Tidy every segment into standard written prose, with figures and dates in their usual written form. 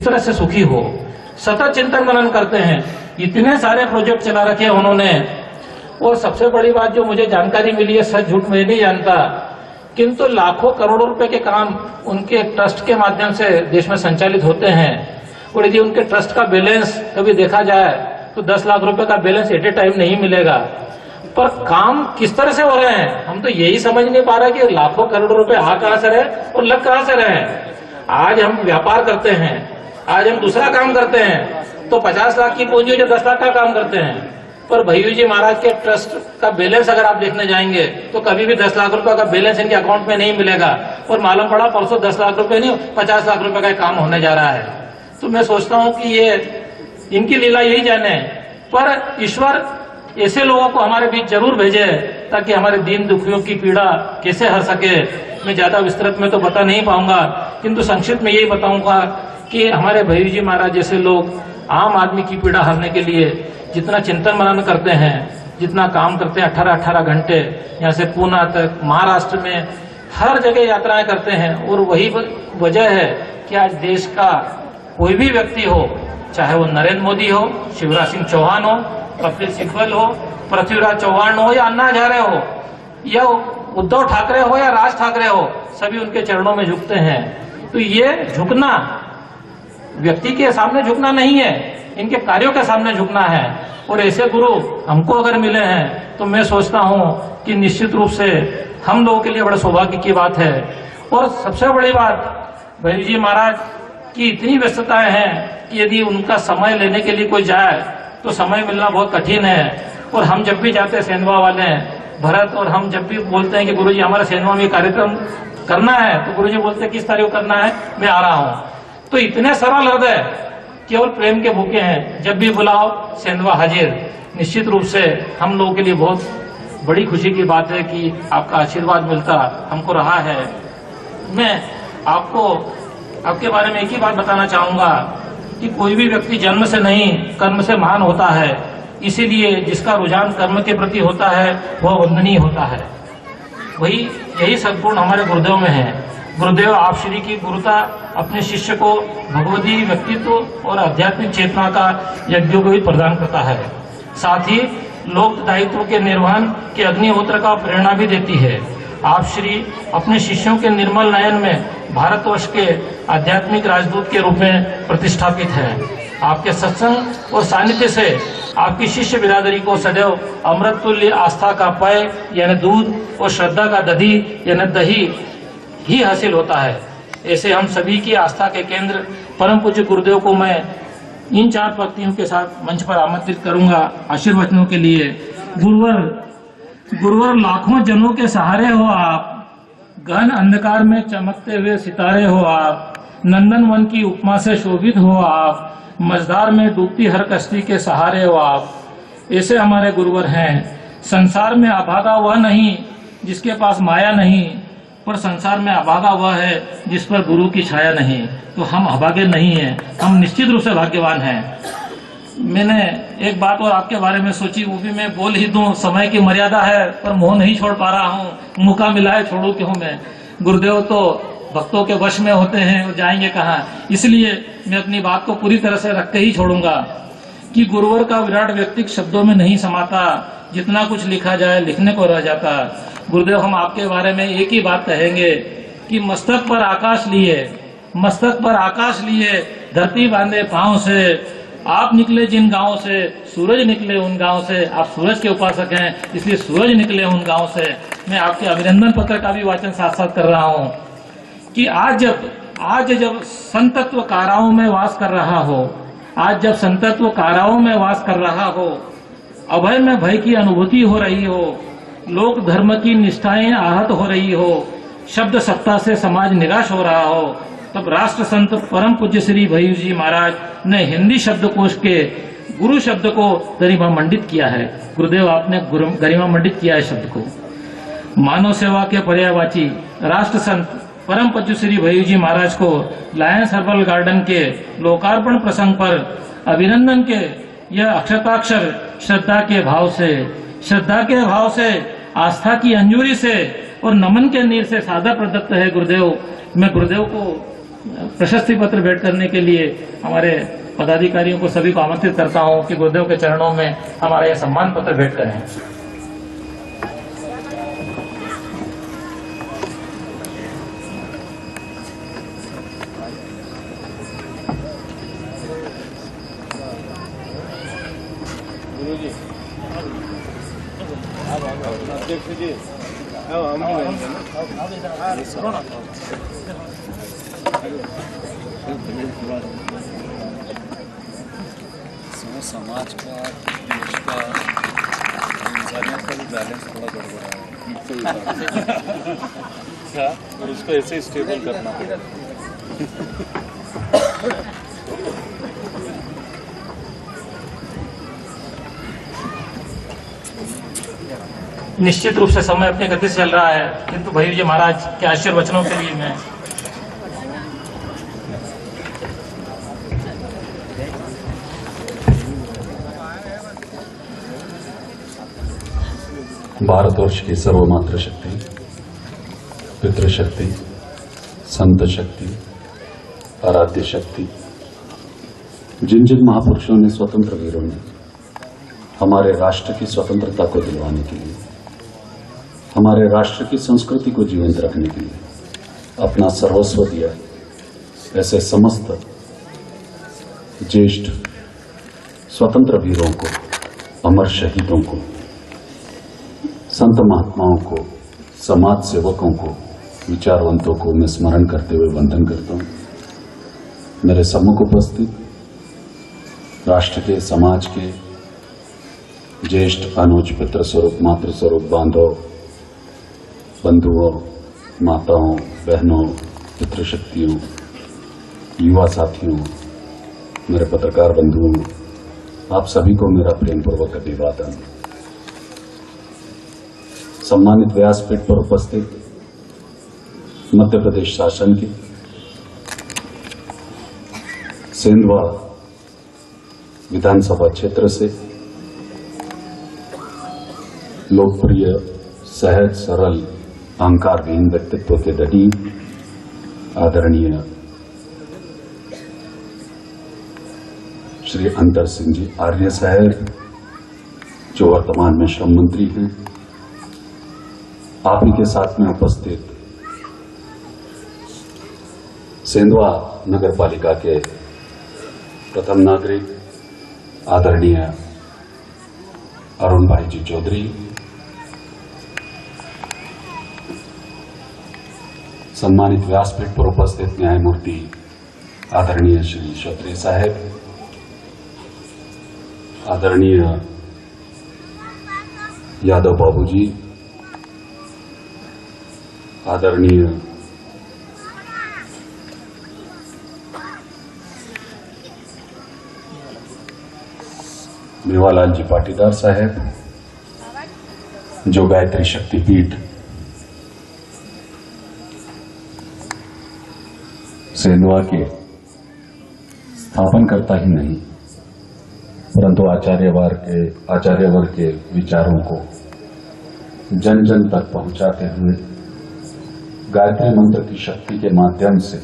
तरह से सुखी हो, सतत चिंतन मनन करते हैं। इतने सारे प्रोजेक्ट चला रखे हैं उन्होंने। और सबसे बड़ी बात जो मुझे जानकारी मिली है, सच झूठ मैं नहीं जानता, किंतु लाखों करोड़ों रुपए के काम उनके ट्रस्ट के माध्यम से देश में संचालित होते हैं। और यदि उनके ट्रस्ट का बैलेंस कभी देखा जाए तो 10 लाख रुपए का बैलेंस एट ए टाइम नहीं मिलेगा। पर काम किस तरह से हो रहे हैं, हम तो यही समझ नहीं पा रहे कि लाखों करोड़ों रुपए आ कहां से रहे और लग कहां से रहे। आज हम व्यापार करते हैं, आज हम दूसरा काम करते हैं तो 50 लाख की पूंजी जो 10 लाख का काम करते हैं। पर भैयू जी महाराज के ट्रस्ट का बैलेंस अगर आप देखने जाएंगे तो कभी भी 10 लाख रुपए का बैलेंस इनके अकाउंट में नहीं मिलेगा। और मालूम पड़ा परसों 10 लाख रुपए नहीं 50 लाख रुपए का काम होने जा रहा है। तो मैं सोचता हूं कि ये इनकी लीला यही जाने, पर ईश्वर ऐसे लोगों को हमारे बीच जरूर भेजे ताकि हमारे दीन दुखियों की पीड़ा कैसे हर सके। मैं ज्यादा विस्तृत में तो बता नहीं पाऊंगा, किंतु संक्षिप्त में यही बताऊंगा कि हमारे भैयू जी महाराज जैसे लोग आम आदमी की पीड़ा हरने के लिए जितना चिंतन मनन करते हैं, जितना काम करते हैं 18-18 घंटे, यहाँ से पूना तक, महाराष्ट्र में हर जगह यात्राएं करते हैं। और वही वजह है कि आज देश का कोई भी व्यक्ति हो, चाहे वो नरेंद्र मोदी हो, शिवराज सिंह चौहान हो, कपिल सिब्बल हो, पृथ्वीराज चौहान हो या अन्ना हजारे हो या उद्धव ठाकरे हो या राज ठाकरे हो, सभी उनके चरणों में झुकते हैं। तो ये झुकना व्यक्ति के सामने झुकना नहीं है, इनके कार्यों के सामने झुकना है। और ऐसे गुरु हमको अगर मिले हैं तो मैं सोचता हूं कि निश्चित रूप से हम लोगों के लिए बड़े सौभाग्य की बात है। और सबसे बड़ी बात, भैयू जी महाराज की इतनी व्यस्तताएं हैं कि यदि उनका समय लेने के लिए कोई जाए तो समय मिलना बहुत कठिन है। और हम जब भी जाते हैं सेंधवा वाले भरत, और हम जब भी बोलते हैं कि गुरुजी हमारे सेंधवा में कार्यक्रम करना है, तो गुरुजी बोलते हैं किस तारीख को करना है, मैं आ रहा हूं। तो इतने सरल हृदय, केवल प्रेम के भूखे हैं, जब भी बुलाओ सेंधवा हाजिर। निश्चित रूप से हम लोगों के लिए बहुत बड़ी खुशी की बात है कि आपका आशीर्वाद मिलता हमको रहा है। मैं आपको आपके बारे में एक ही बात बताना चाहूंगा कि कोई भी व्यक्ति जन्म से नहीं कर्म से महान होता है। इसीलिए जिसका रुझान कर्म के प्रति होता है वह वंदनीय होता है। यही सद्गुण हमारे गुरुदेव में है। गुरुदेव आप श्री की गुरुता अपने शिष्य को भगवती व्यक्तित्व और आध्यात्मिक चेतना का यज्ञोपवीत प्रदान करता है। साथ ही लोक दायित्व के निर्वहन के अग्निहोत्र का प्रेरणा भी देती है। आप श्री अपने शिष्यों के निर्मल नयन में भारतवर्ष के आध्यात्मिक राजदूत के रूप में प्रतिष्ठापित है। आपके सत्संग और सानिध्य से आपकी शिष्य बिरादरी को सदैव अमृत तुल्य आस्था का पेय यानी दूध और श्रद्धा का दधी यानी दही ही हासिल होता है। ऐसे हम सभी की आस्था के केंद्र परम पूज्य गुरुदेव को मैं इन 4 पंक्तियों के साथ मंच पर आमंत्रित करूंगा आशीर्वचनों के लिए। गुरुवर लाखों जनों के सहारे हो आप, गहन अंधकार में चमकते हुए सितारे हो आप, नंदन वन की उपमा से शोभित हो आप, मझधार में डूबती हर कश्ती के सहारे हो आप। ऐसे हमारे गुरुवर हैं। संसार में अभागा वह नहीं जिसके पास माया नहीं, पर संसार में अभागा वह है जिस पर गुरु की छाया नहीं। तो हम अभागे नहीं हैं, हम निश्चित रूप से भाग्यवान हैं। मैंने एक बात और आपके बारे में सोची, वो भी मैं बोल ही दूं। समय की मर्यादा है पर मोह नहीं छोड़ पा रहा हूँ, मौका मिला है छोड़ू क्यों मैं। गुरुदेव तो भक्तों के वश में होते हैं और जाएंगे कहाँ, इसलिए मैं अपनी बात को पूरी तरह से रख के ही छोड़ूंगा कि गुरुवर का विराट व्यक्तित्व शब्दों में नहीं समाता, जितना कुछ लिखा जाए लिखने को रह जाता। गुरुदेव हम आपके बारे में एक ही बात कहेंगे कि मस्तक पर आकाश लिए धरती बांधे पांव से, आप निकले जिन गांव से सूरज निकले उन गांव से। आप सूरज के उपासक हैं इसलिए सूरज निकले उन गांव से। मैं आपके अभिनंदन पत्र का भी वाचन साथ साथ कर रहा हूं कि आज जब संतत्व काराओं में वास कर रहा हो, आज जब संतत्व काराओं में वास कर रहा हो, अभय में भय की अनुभूति हो रही हो, लोक धर्म की निष्ठाएं आहत हो रही हो, शब्द सत्ता से समाज निराश हो रहा हो, तब राष्ट्र संत परम पूज्य श्री भैयू जी महाराज ने हिंदी शब्दकोश के गुरु शब्द को गरिमा मंडित किया है। गुरुदेव आपने गरिमा मंडित किया है शब्द को। मानव सेवा के पर्यायवाची राष्ट्र संत परम पूज्य श्री भैयू जी महाराज को लायंस हर्बल गार्डन के लोकार्पण प्रसंग पर अभिनंदन के यह अक्षताक्षर श्रद्धा के भाव से आस्था की अंजूरी से और नमन के नीर से सादर प्रदत्त है। गुरुदेव, मैं गुरुदेव को प्रशस्ति पत्र भेंट करने के लिए हमारे पदाधिकारियों को सभी को आमंत्रित करता हूं कि गुरुदेव के चरणों में हमारा यह सम्मान पत्र भेंट करें। समाज का, देश का, इंसानियत का भी बैलेंस थोड़ा गड़बड़ा है क्या, और उसको ऐसे स्टेबल करना है। निश्चित रूप से समय अपनी गति से चल रहा है, किंतु भैया जी महाराज के आशीर्वचनों के लिए मैं भारतवर्ष की सर्वमात्र शक्ति, पितृशक्ति, संत शक्ति, आराध्य शक्ति, जिन जिन महापुरुषों ने, स्वतंत्र वीरों ने हमारे राष्ट्र की स्वतंत्रता को दिलवाने के लिए, हमारे राष्ट्र की संस्कृति को जीवंत रखने के लिए अपना सर्वस्व दिया, ऐसे समस्त ज्येष्ठ स्वतंत्र वीरों को, अमर शहीदों को, संत महात्माओं को, समाज सेवकों को, विचारवंतों को मैं स्मरण करते हुए वंदन करता हूं। मेरे सम्मुख उपस्थित राष्ट्र के, समाज के ज्येष्ठ अनुज पितृ स्वरूप, मातृ स्वरूप बांधव, बंधुओं, माताओं, बहनों, पितृशक्तियों, युवा साथियों, मेरे पत्रकार बंधुओं, आप सभी को मेरा प्रेमपूर्वक अभिवादन। सम्मानित व्यासपीठ पर उपस्थित मध्य प्रदेश शासन के सेंधवा विधानसभा क्षेत्र से लोकप्रिय, सहज, सरल, अहंकार विहीन व्यक्तित्व के धनी आदरणीय श्री अंतर सिंह जी आर्य साहब, जो वर्तमान में श्रम मंत्री हैं, आप ही के साथ में उपस्थित सेंधवा नगर पालिका के प्रथम नागरिक आदरणीय अरुण भाई जी चौधरी, सम्मानित व्यासपीठ पर उपस्थित न्यायमूर्ति आदरणीय श्री क्षत्रिय साहब, आदरणीय यादव बाबूजी, आदरणीय मेवालाल जी पाटीदार साहब, जो गायत्री शक्तिपीठ सेंधवा के स्थापनकर्ता ही नहीं, परंतु आचार्य वर्ग के विचारों को जन जन तक पहुंचाते हुए गायत्री मंत्र की शक्ति के माध्यम से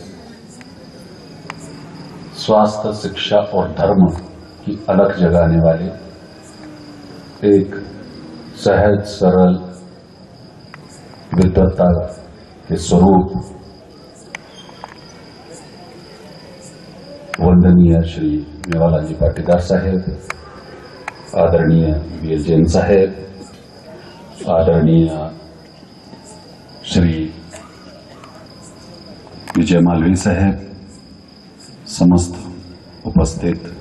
स्वास्थ्य, शिक्षा और धर्म की अलख जगाने वाले एक सहज, सरल, विद्वत्ता के स्वरूप वंदनीय श्री मेवालाल जी पाटीदार साहेब, आदरणीय वीर जैन साहेब, आदरणीय श्री विजय मालवी साहेब, समस्त उपस्थित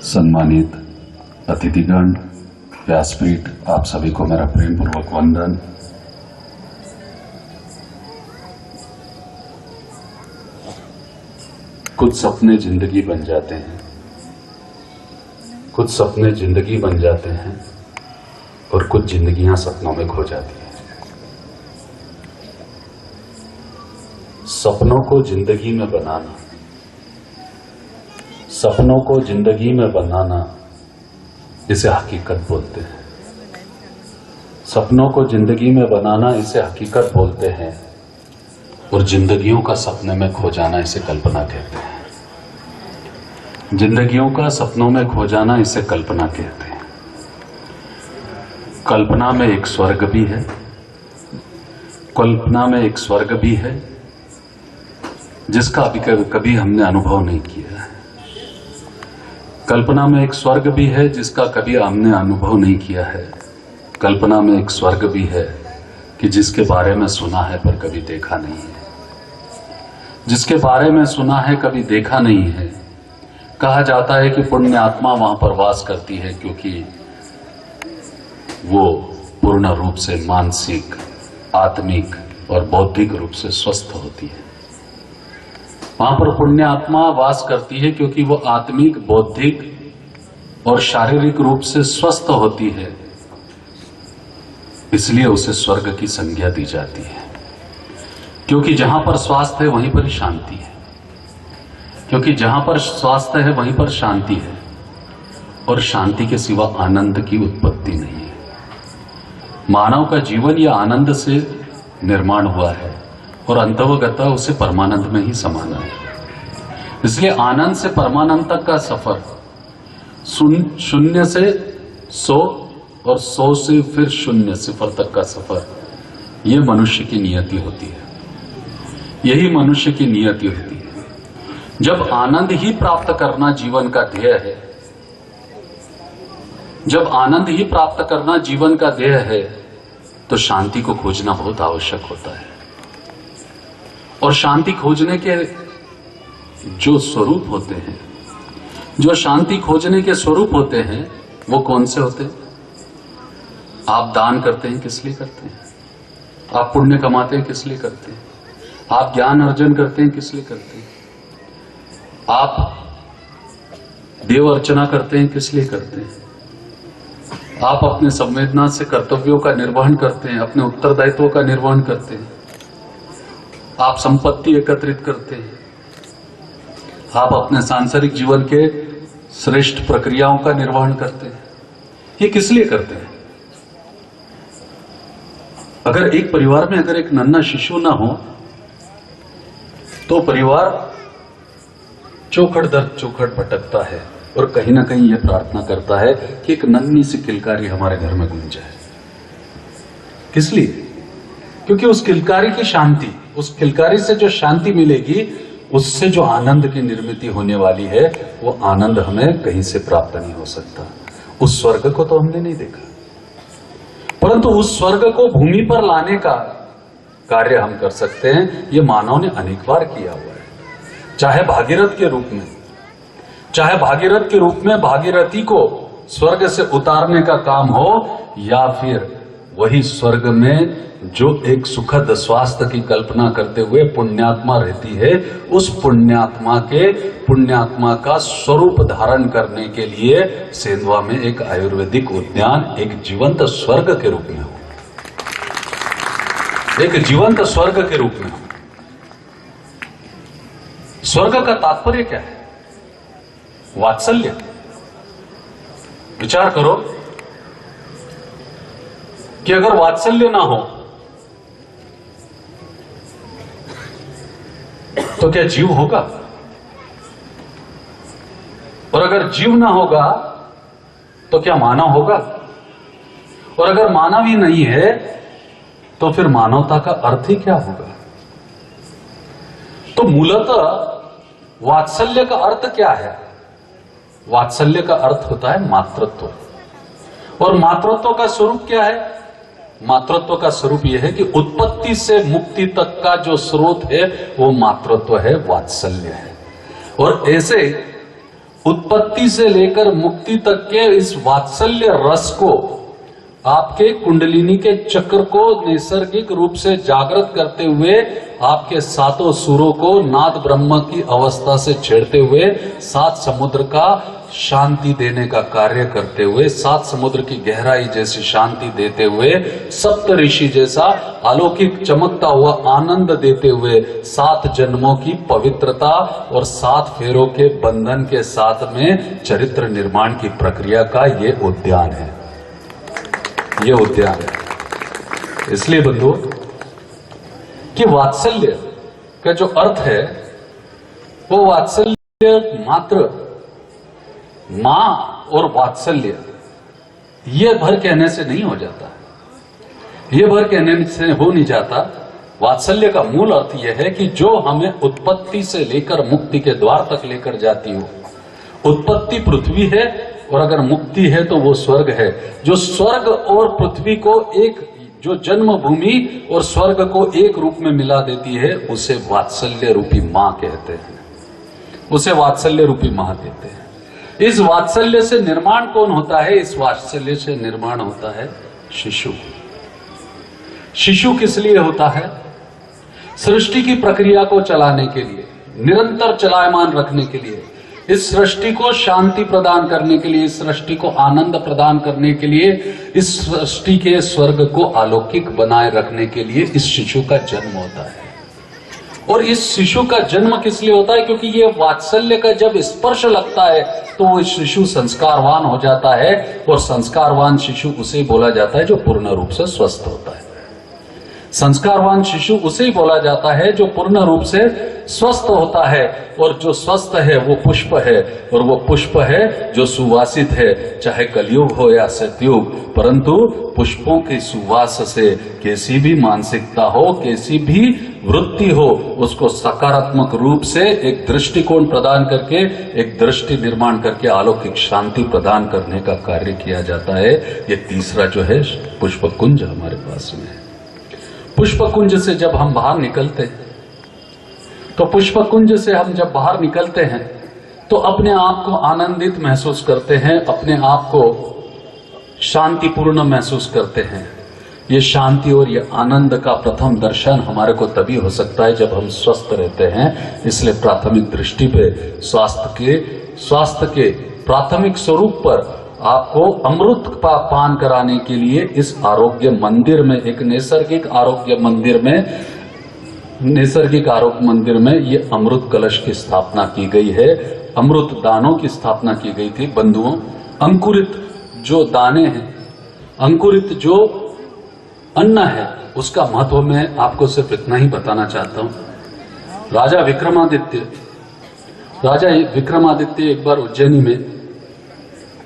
सम्मानित अतिथिगण, व्यासपीठ, आप सभी को मेरा प्रेमपूर्वक वंदन। कुछ सपने जिंदगी बन जाते हैं, कुछ सपने जिंदगी बन जाते हैं और कुछ जिंदगियां सपनों में खो जाती हैं। सपनों को जिंदगी में बनाना, सपनों को जिंदगी में बनाना, इसे हकीकत बोलते हैं। सपनों को जिंदगी में बनाना, इसे हकीकत बोलते हैं। और जिंदगियों का सपने में खो जाना इसे कल्पना कहते हैं। जिंदगियों का सपनों में खो जाना इसे कल्पना कहते हैं। कल्पना में एक स्वर्ग भी है, कल्पना में एक स्वर्ग भी है जिसका अभी कभी हमने अनुभव नहीं किया है। कल्पना में एक स्वर्ग भी है जिसका कभी हमने अनुभव नहीं किया है। कल्पना में एक स्वर्ग भी है कि जिसके बारे में सुना है पर कभी देखा नहीं है। जिसके बारे में सुना है कभी देखा नहीं है। कहा जाता है कि पुण्य आत्मा वहां पर वास करती है क्योंकि वो पूर्ण रूप से मानसिक, आत्मिक और बौद्धिक रूप से स्वस्थ होती है। वहां पर पुण्य आत्मा वास करती है क्योंकि वो आत्मिक, बौद्धिक और शारीरिक रूप से स्वस्थ होती है, इसलिए उसे स्वर्ग की संज्ञा दी जाती है। क्योंकि जहां पर स्वास्थ्य है वहीं पर ही शांति है। क्योंकि जहां पर स्वास्थ्य है वहीं पर शांति है, और शांति के सिवा आनंद की उत्पत्ति नहीं है। मानव का जीवन यह आनंद से निर्माण हुआ है और अंतवगत उसे परमानंद में ही समाना है। इसलिए आनंद से परमानंद तक का सफर, शून्य से 100 और 100 से फिर शून्य, सिफर तक का सफर, यह मनुष्य की नियति होती है। यही मनुष्य की नियति होती है। जब आनंद ही प्राप्त करना जीवन का ध्येय है, जब आनंद ही प्राप्त करना जीवन का ध्येय है, तो शांति को खोजना बहुत आवश्यक होता है। और शांति खोजने के जो स्वरूप होते हैं, जो शांति खोजने के स्वरूप होते हैं, वो कौन से होते हैं? आप दान करते हैं, किस लिए करते हैं? आप पुण्य कमाते हैं, किस लिए करते हैं? आप ज्ञान अर्जन करते हैं, किस लिए करते हैं? आप देव अर्चना करते हैं, किस लिए करते हैं? आप अपने संवेदना से कर्तव्यों का निर्वहन करते हैं, अपने उत्तरदायित्वों का निर्वहन करते हैं। आप संपत्ति एकत्रित करते हैं। आप अपने सांसारिक जीवन के श्रेष्ठ प्रक्रियाओं का निर्वहन करते हैं। ये किस लिए करते हैं? अगर एक परिवार में अगर एक नन्हा शिशु ना हो तो परिवार चौखट दर चौखट भटकता है और कहीं ना कहीं यह प्रार्थना करता है कि एक नन्ही सी किलकारी हमारे घर में गूंज जाए। किस लिए? क्योंकि उस किलकारी की शांति, उस किलकारी से जो शांति मिलेगी, उससे जो आनंद की निर्मित होने वाली है, वो आनंद हमें कहीं से प्राप्त नहीं हो सकता। उस स्वर्ग को तो हमने नहीं देखा, परंतु उस स्वर्ग को भूमि पर लाने का कार्य हम कर सकते हैं। ये मानव ने अनेक बार किया हुआ है, चाहे भागीरथ के रूप में, चाहे भागीरथ के रूप में भागीरथी को स्वर्ग से उतारने का काम हो, या फिर वही स्वर्ग में जो एक सुखद स्वास्थ्य की कल्पना करते हुए पुण्यात्मा रहती है, उस पुण्यात्मा का स्वरूप धारण करने के लिए सेंधवा में एक आयुर्वेदिक उद्यान एक जीवंत स्वर्ग के रूप में हो, एक जीवंत स्वर्ग के रूप में हो। स्वर्ग का तात्पर्य क्या है? वात्सल्य। विचार करो कि अगर वात्सल्य ना हो तो क्या जीव होगा? और अगर जीव ना होगा तो क्या मानव होगा? और अगर मानव ही नहीं है तो फिर मानवता का अर्थ ही क्या होगा? तो मूलतः वात्सल्य का अर्थ क्या है? वात्सल्य का अर्थ होता है मातृत्व। और मातृत्व का स्वरूप क्या है? मातृत्व का स्वरूप यह है कि उत्पत्ति से मुक्ति तक का जो स्रोत है वो मातृत्व है, वात्सल्य है। और ऐसे उत्पत्ति से लेकर मुक्ति तक के इस वात्सल्य रस को, आपके कुंडलिनी के चक्र को नैसर्गिक रूप से जागृत करते हुए, आपके सातों सुरों को नाद ब्रह्म की अवस्था से छेड़ते हुए, सात समुद्र का शांति देने का कार्य करते हुए, सात समुद्र की गहराई जैसी शांति देते हुए, सप्त ऋषि जैसा अलौकिक चमकता हुआ आनंद देते हुए, 7 जन्मों की पवित्रता और 7 फेरों के बंधन के साथ में चरित्र निर्माण की प्रक्रिया का ये उद्यान है, ये उद्यान है। इसलिए बंधुओं कि वात्सल्य का जो अर्थ है वो वात्सल्य मात्र मां और वात्सल्य ये भर कहने से नहीं हो जाता, ये भर कहने से हो नहीं जाता। वात्सल्य का मूल अर्थ यह है कि जो हमें उत्पत्ति से लेकर मुक्ति के द्वार तक लेकर जाती हो। उत्पत्ति पृथ्वी है और अगर मुक्ति है तो वो स्वर्ग है। जो स्वर्ग और पृथ्वी को एक, जो जन्मभूमि और स्वर्ग को एक रूप में मिला देती है, उसे वात्सल्य रूपी मां कहते हैं, उसे वात्सल्य रूपी मां कहते हैं। इस वात्सल्य से निर्माण कौन होता है? इस वात्सल्य से निर्माण होता है शिशु। शिशु किस लिए होता है? सृष्टि की प्रक्रिया को चलाने के लिए, निरंतर चलायमान रखने के लिए, इस सृष्टि को शांति प्रदान करने के लिए, इस सृष्टि को आनंद प्रदान करने के लिए, इस सृष्टि के स्वर्ग को अलौकिक बनाए रखने के लिए इस शिशु का जन्म होता है। और इस शिशु का जन्म किस लिए होता है? क्योंकि ये वात्सल्य का जब स्पर्श लगता है तो वो शिशु संस्कारवान हो जाता है, और संस्कारवान शिशु उसे बोला जाता है जो पूर्ण रूप से स्वस्थ होता है। संस्कारवान शिशु उसे ही बोला जाता है जो पूर्ण रूप से स्वस्थ होता है, और जो स्वस्थ है वो पुष्प है, और वो पुष्प है जो सुवासित है, चाहे कलयुग हो या सतयुग। परंतु पुष्पों के सुवास से कैसी भी मानसिकता हो, कैसी भी वृत्ति हो, उसको सकारात्मक रूप से एक दृष्टिकोण प्रदान करके, एक दृष्टि निर्माण करके अलौकिक शांति प्रदान करने का कार्य किया जाता है। ये तीसरा जो है पुष्प कुंज हमारे पास में है। पुष्प कुंज से जब हम बाहर निकलते हैं, तो पुष्प कुंज से हम जब बाहर निकलते हैं तो अपने आप को आनंदित महसूस करते हैं, अपने आप को शांतिपूर्ण महसूस करते हैं। ये शांति और ये आनंद का प्रथम दर्शन हमारे को तभी हो सकता है जब हम स्वस्थ रहते हैं। इसलिए प्राथमिक दृष्टि पे स्वास्थ्य के प्राथमिक स्वरूप पर आपको अमृत का पान कराने के लिए इस आरोग्य मंदिर में, एक नैसर्गिक आरोग्य मंदिर में ये अमृत कलश की स्थापना की गई है। अमृत दानों की स्थापना की गई थी। बंधुओं, अंकुरित जो दाने हैं, अंकुरित जो अन्न है, उसका महत्व मैं आपको सिर्फ इतना ही बताना चाहता हूं। राजा विक्रमादित्य एक बार उज्जैनी में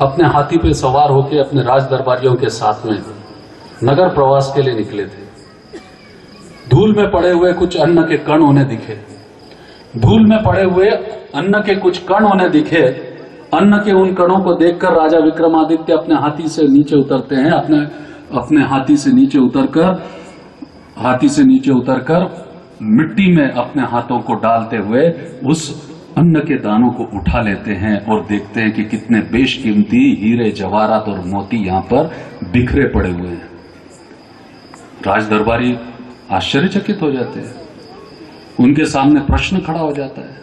अपने हाथी पे सवार होकर अपने राज दरबारियों के साथ में नगर प्रवास के लिए निकले थे। धूल में पड़े हुए कुछ अन्न के कण उन्हें दिखे, धूल में पड़े हुए अन्न के कुछ कण उन्हें दिखे। अन्न के उन कणों को देखकर राजा विक्रमादित्य अपने हाथी से नीचे उतरते हैं। अपने हाथी से नीचे उतरकर मिट्टी में अपने हाथों को डालते हुए उस अन्न के दानों को उठा लेते हैं और देखते हैं कि कितने बेशकीमती हीरे जवाहरात और मोती यहां पर बिखरे पड़े हुए हैं। राज दरबारी आश्चर्यचकित हो जाते हैं। उनके सामने प्रश्न खड़ा हो जाता है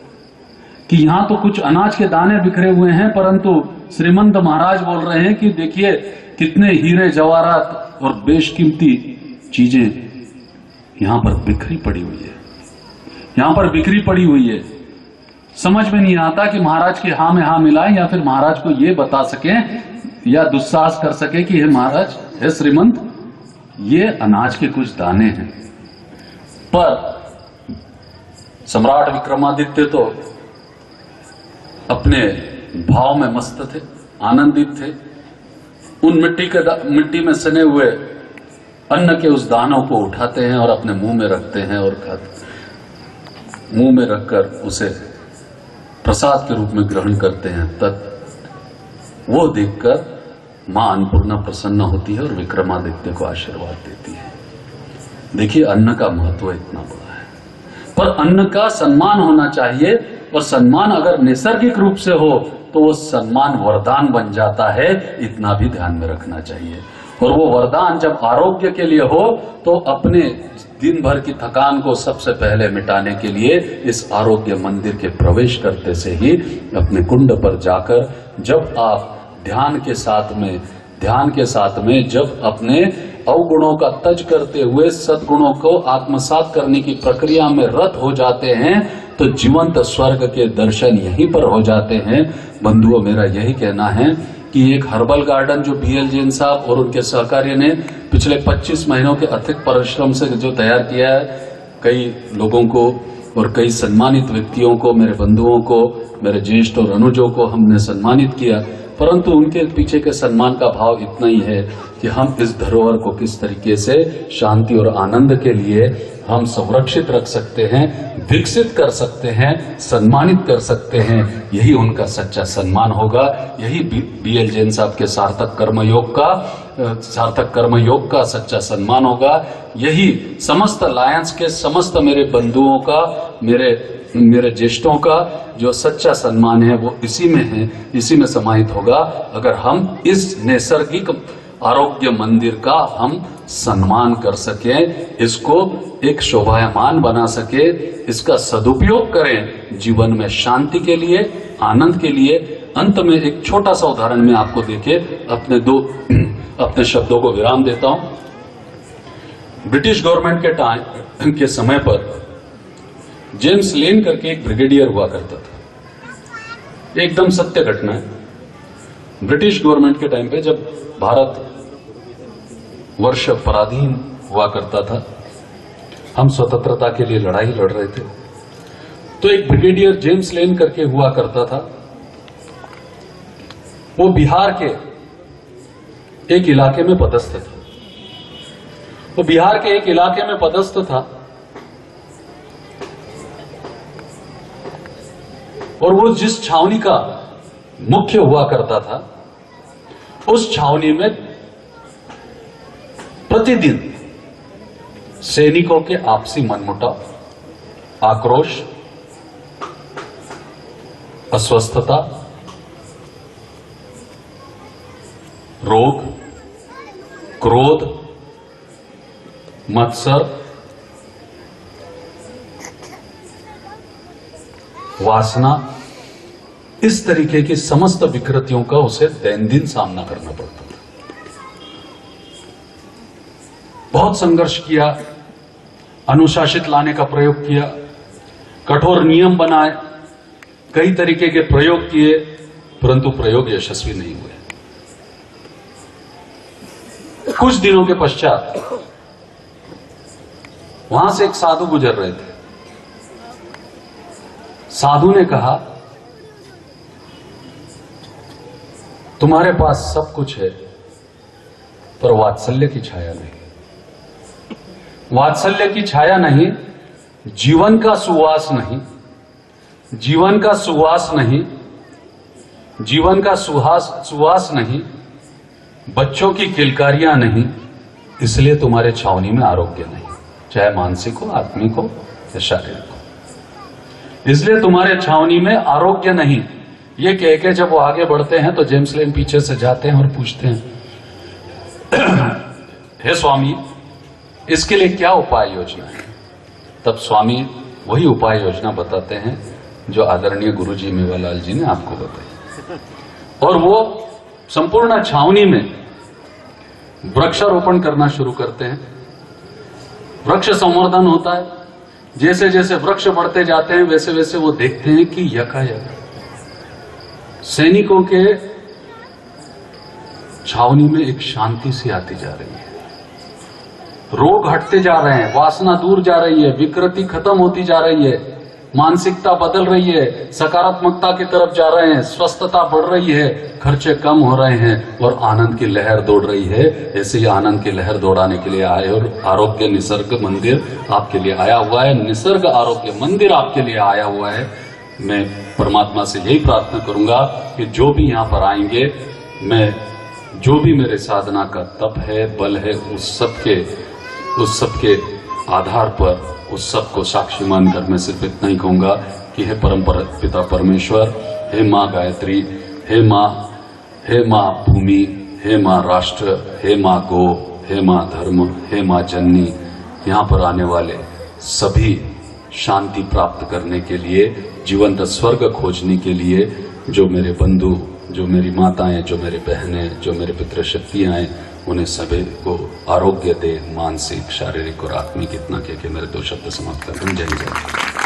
कि यहां तो कुछ अनाज के दाने बिखरे हुए हैं, परंतु श्रीमंत महाराज बोल रहे हैं कि देखिए कितने हीरे जवाहरात और बेशकीमती चीजें यहां पर बिखरी पड़ी हुई है। समझ में नहीं आता कि महाराज के हाँ में हाँ मिलाएं या फिर महाराज को ये बता सके या दुस्साहस कर सके कि हे महाराज, हे श्रीमंत, ये अनाज के कुछ दाने हैं। पर सम्राट विक्रमादित्य तो अपने भाव में मस्त थे, आनंदित थे। उन मिट्टी में सने हुए अन्न के उस दानों को उठाते हैं और अपने मुंह में रखते हैं और मुंह में रखकर उसे प्रसाद के रूप में ग्रहण करते हैं। तब वो देखकर मां अन्नपूर्णा प्रसन्न होती है और विक्रमादित्य को आशीर्वाद देती है। देखिए, अन्न का महत्व इतना बड़ा है, पर अन्न का सम्मान होना चाहिए, और सम्मान अगर नैसर्गिक रूप से हो तो वो सम्मान वरदान बन जाता है, इतना भी ध्यान में रखना चाहिए। और वो वरदान जब आरोग्य के लिए हो तो अपने दिन भर की थकान को सबसे पहले मिटाने के लिए इस आरोग्य मंदिर के प्रवेश करते से ही अपने कुंड पर जाकर जब आप ध्यान के साथ में जब अपने अवगुणों का तज करते हुए सद्गुणों को आत्मसात करने की प्रक्रिया में रत हो जाते हैं तो जीवंत स्वर्ग के दर्शन यहीं पर हो जाते हैं। बंधुओं, मेरा यही कहना है कि एक हर्बल गार्डन जो BL जैन साहब और उनके सहकारी ने पिछले 25 महीनों के अथिक परिश्रम से जो तैयार किया है, कई लोगों को और कई सम्मानित व्यक्तियों को, मेरे बंधुओं को, मेरे ज्येष्ठ और अनुजों को हमने सम्मानित किया, परंतु उनके पीछे के सम्मान का भाव इतना ही है कि हम इस धरोहर को किस तरीके से शांति और आनंद के लिए हम संरक्षित रख सकते हैं, विकसित कर सकते हैं, सम्मानित कर सकते हैं। यही उनका सच्चा सम्मान होगा। यही बीएल जैन साहब के सार्थक कर्मयोग का सच्चा सम्मान होगा। यही समस्त लायंस के समस्त मेरे बंधुओं का, मेरे ज्येष्ठों का जो सच्चा सम्मान है वो इसी में है, इसी में समाहित होगा। अगर हम इस नैसर्गिक आरोग्य मंदिर का हम सम्मान कर सकें, इसको एक शोभायमान बना सके, इसका सदुपयोग करें जीवन में शांति के लिए, आनंद के लिए। अंत में एक छोटा सा उदाहरण में आपको देके अपने शब्दों को विराम देता हूं। ब्रिटिश गवर्नमेंट के टाइम के समय पर जेम्स लेन करके एक ब्रिगेडियर हुआ करता था। एकदम सत्य घटना है। ब्रिटिश गवर्नमेंट के टाइम पे जब भारत वर्ष पराधीन हुआ करता था, हम स्वतंत्रता के लिए लड़ाई लड़ रहे थे, तो एक ब्रिगेडियर जेम्स लेन करके हुआ करता था। वो बिहार के एक इलाके में पदस्थ था। वो बिहार के एक इलाके में पदस्थ था और वो जिस छावनी का मुख्य हुआ करता था, उस छावनी में प्रतिदिन सैनिकों के आपसी मनमुटाव, आक्रोश, अस्वस्थता, रोग, क्रोध, मत्सर, वासना, इस तरीके की समस्त विकृतियों का उसे दैनंदिन सामना करना पड़ता था। बहुत संघर्ष किया, अनुशासित लाने का प्रयोग किया, कठोर नियम बनाए, कई तरीके के प्रयोग किए, परंतु प्रयोग यशस्वी नहीं हुए। कुछ दिनों के पश्चात वहां से एक साधु गुजर रहे थे। साधु ने कहा, तुम्हारे पास सब कुछ है पर वात्सल्य की छाया नहीं। वात्सल्य की छाया नहीं, जीवन का सुवास नहीं, जीवन का सुवास नहीं, जीवन का सुवास नहीं, बच्चों की किलकारियां नहीं, इसलिए तुम्हारे छावनी में आरोग्य नहीं, चाहे मानसिक हो, आत्मिक हो या शारीरिक हो। इसलिए तुम्हारे छावनी में आरोग्य नहीं। ये कह के जब वो आगे बढ़ते हैं तो जेम्स लेन पीछे से जाते हैं और पूछते हैं, हे स्वामी, इसके लिए क्या उपाय योजना है? तब स्वामी वही उपाय योजना बताते हैं जो आदरणीय गुरुजी मेवालाल जी ने आपको बताई। और वो संपूर्ण छावनी में वृक्षारोपण करना शुरू करते हैं। वृक्ष संवर्धन होता है। जैसे जैसे वृक्ष बढ़ते जाते हैं वैसे वैसे वो देखते हैं कि यकायक सैनिकों के छावनी में एक शांति सी आती जा रही है। रोग हटते जा रहे हैं, वासना दूर जा रही है, विकृति खत्म होती जा रही है, मानसिकता बदल रही है, सकारात्मकता की तरफ जा रहे हैं, स्वस्थता बढ़ रही है, खर्चे कम हो रहे हैं और आनंद की लहर दौड़ रही है। ऐसे ही आनंद की लहर दौड़ाने के लिए आए और आरोग्य निसर्ग मंदिर आपके लिए आया हुआ है। निसर्ग आरोग्य मंदिर आपके लिए आया हुआ है। मैं परमात्मा से यही प्रार्थना करूंगा कि जो भी यहाँ पर आएंगे, मैं जो भी मेरे साधना का तप है, बल है, उस सब के आधार पर उस सब को साक्षी मानकर मैं सिर्फ इतना ही कहूंगा कि हे परम पिता परमेश्वर, हे माँ गायत्री, हे माँ भूमि, हे माँ राष्ट्र, हे माँ गो, हे माँ धर्म, हे माँ जननी, यहाँ पर आने वाले सभी शांति प्राप्त करने के लिए, जीवंत स्वर्ग खोजने के लिए, जो मेरे बंधु, जो मेरी माताएं, जो मेरे बहनें, जो मेरे पितृशक्तियां हैं, उन्हें सभी को आरोग्य दे, मानसिक, शारीरिक और आत्मिक। इतना कह के मेरे 2 शब्द समाप्त करते हैं। जय जय।